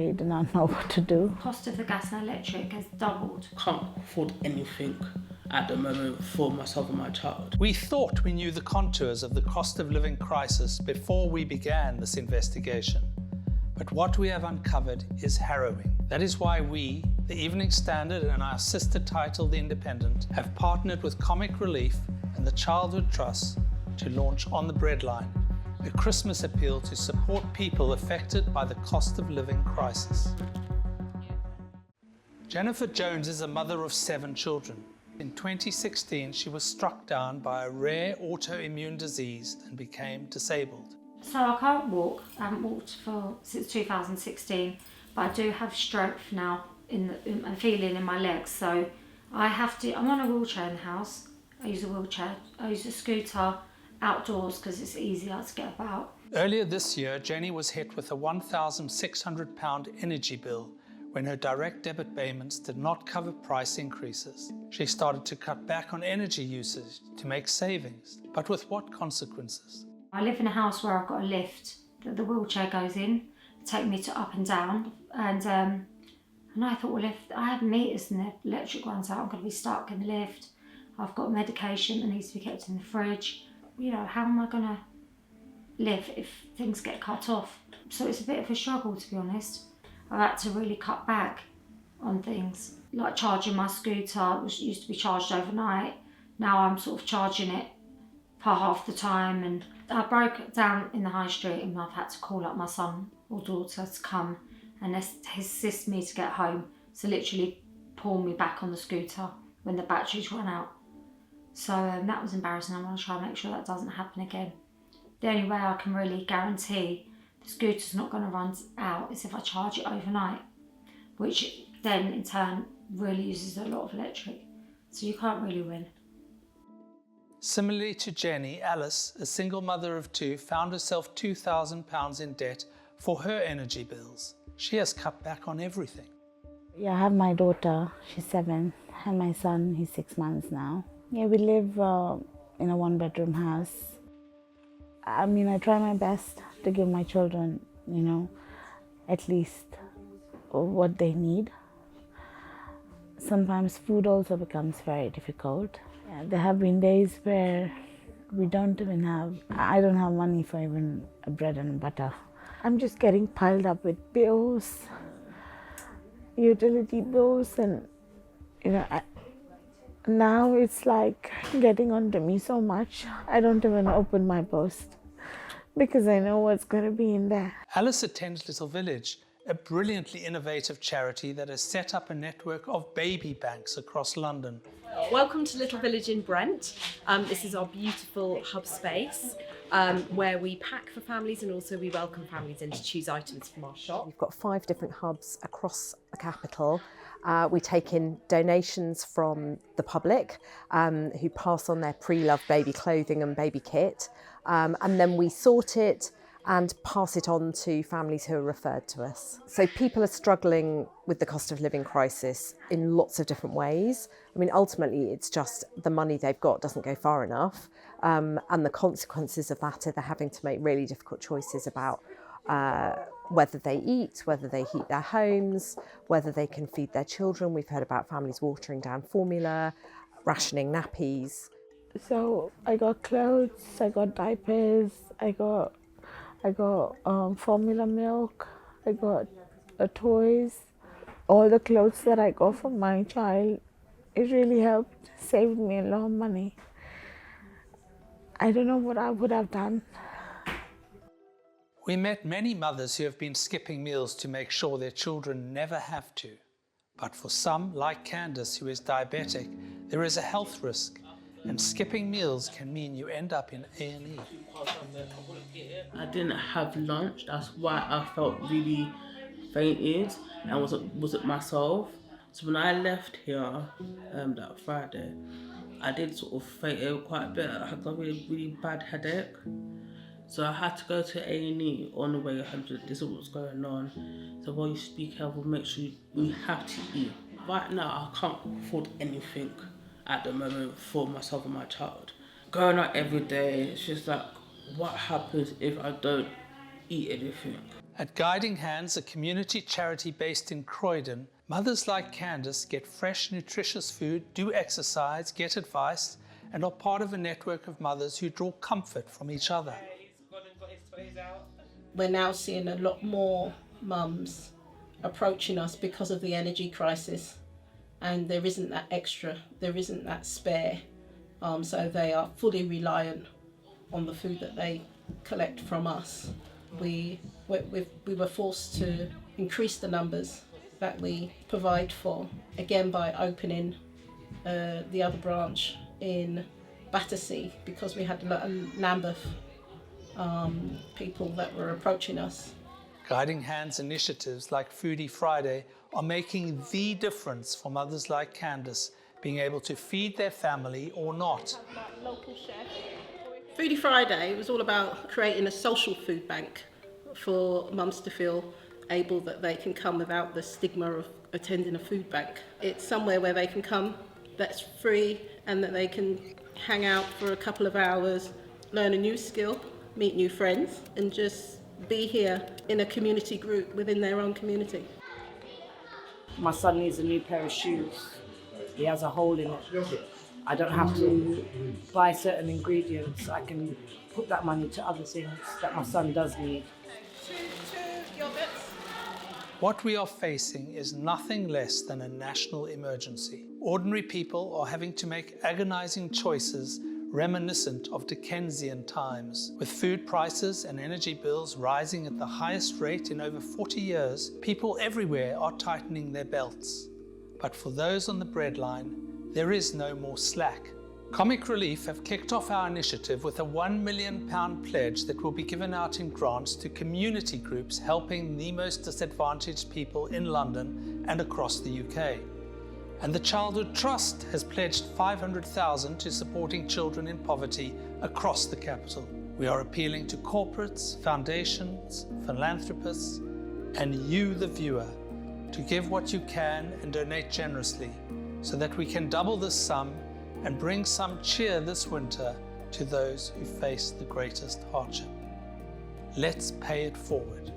really do not know what to do. Cost of the gas and electric has doubled. Can't afford anything at the moment for myself and my child. We thought we knew the contours of the cost of living crisis before we began this investigation. But what we have uncovered is harrowing. That is why we, the Evening Standard and our sister title, The Independent, have partnered with Comic Relief and the Childhood Trust to launch On The Breadline, a Christmas appeal to support people affected by the cost of living crisis. Jennifer Jones is a mother of 7 children. In 2016, she was struck down by a rare autoimmune disease and became disabled. So I can't walk. I haven't walked since 2016, but I do have strength now in feeling in my legs. So I'm on a wheelchair in the house. I use a wheelchair. I use a scooter outdoors because it's easier to get about. Earlier this year, Jenny was hit with a £1,600 energy bill when her direct debit payments did not cover price increases. She started to cut back on energy usage to make savings, but with what consequences? I live in a house where I've got a lift that the wheelchair goes in, take me to up and down, and I thought, well, if I have meters and the electric runs out, I'm going to be stuck in the lift. I've got medication that needs to be kept in the fridge. You know, how am I going to live if things get cut off? So it's a bit of a struggle, to be honest. I've had to really cut back on things, like charging my scooter, which used to be charged overnight. Now I'm sort of charging it for half the time, and I broke down in the high street and I've had to call up my son or daughter to come and assist me to get home. So literally pull me back on the scooter when the batteries run out. So that was embarrassing. I want to try and make sure that doesn't happen again. The only way I can really guarantee the scooter's not going to run out is if I charge it overnight, which then in turn really uses a lot of electric. So you can't really win. Similarly to Jenny, Alice, a single mother of 2, found herself £2,000 in debt for her energy bills. She has cut back on everything. Yeah, I have my daughter, she's 7, and my son, he's 6 months now. Yeah, we live in a 1-bedroom house. I mean, I try my best to give my children, you know, at least what they need. Sometimes food also becomes very difficult. Yeah, there have been days where I don't have money for even a bread and butter. I'm just getting piled up with bills, utility bills, and you know, now it's like getting onto me so much. I don't even open my post because I know what's going to be in there. Alice attends Little Village, a brilliantly innovative charity that has set up a network of baby banks across London. Welcome to Little Village in Brent. This is our beautiful hub space where we pack for families and also we welcome families in to choose items from our shop. We've got 5 different hubs across the capital. We take in donations from the public who pass on their pre-loved baby clothing and baby kit, and then we sort it and pass it on to families who are referred to us. So people are struggling with the cost of living crisis in lots of different ways. I mean, ultimately, it's just the money they've got doesn't go far enough. And the consequences of that are they're having to make really difficult choices about whether they eat, whether they heat their homes, whether they can feed their children. We've heard about families watering down formula, rationing nappies. So I got clothes, I got diapers, I got formula milk, I got toys, all the clothes that I got for my child. It really helped, saved me a lot of money. I don't know what I would have done. We met many mothers who have been skipping meals to make sure their children never have to. But for some, like Candace, who is diabetic, there is a health risk, and skipping meals can mean you end up in A&E. I didn't have lunch, that's why I felt really fainted and wasn't myself. So when I left here that Friday, I did sort of faint quite a bit. I had a really bad headache. So I had to go to A&E on the way home. This is what's going on. So while you speak health, we'll make sure you have to eat. Right now, I can't afford anything at the moment for myself and my child. Going out every day, it's just like, what happens if I don't eat anything? At Guiding Hands, a community charity based in Croydon, mothers like Candace get fresh, nutritious food, do exercise, get advice, and are part of a network of mothers who draw comfort from each other. We're now seeing a lot more mums approaching us because of the energy crisis, and there isn't that extra, there isn't that spare, so they are fully reliant on the food that they collect from us. We were forced to increase the numbers that we provide for, again by opening the other branch in Battersea, because we had Lambeth people that were approaching us. Guiding Hands initiatives like Foodie Friday are making the difference for mothers like Candace, being able to feed their family or not. Foodie Friday was all about creating a social food bank for mums to feel able that they can come without the stigma of attending a food bank. It's somewhere where they can come that's free and that they can hang out for a couple of hours, learn a new skill, meet new friends, and just be here in a community group within their own community. My son needs a new pair of shoes. He has a hole in it. I don't have to buy certain ingredients. I can put that money to other things that my son does need. Two yogurts. What we are facing is nothing less than a national emergency. Ordinary people are having to make agonizing choices reminiscent of Dickensian times. With food prices and energy bills rising at the highest rate in over 40 years, people everywhere are tightening their belts. But for those on the breadline, there is no more slack. Comic Relief have kicked off our initiative with a £1 million pledge that will be given out in grants to community groups helping the most disadvantaged people in London and across the UK. And the Childhood Trust has pledged $500,000 to supporting children in poverty across the capital. We are appealing to corporates, foundations, philanthropists, and you, the viewer, to give what you can and donate generously so that we can double this sum and bring some cheer this winter to those who face the greatest hardship. Let's pay it forward.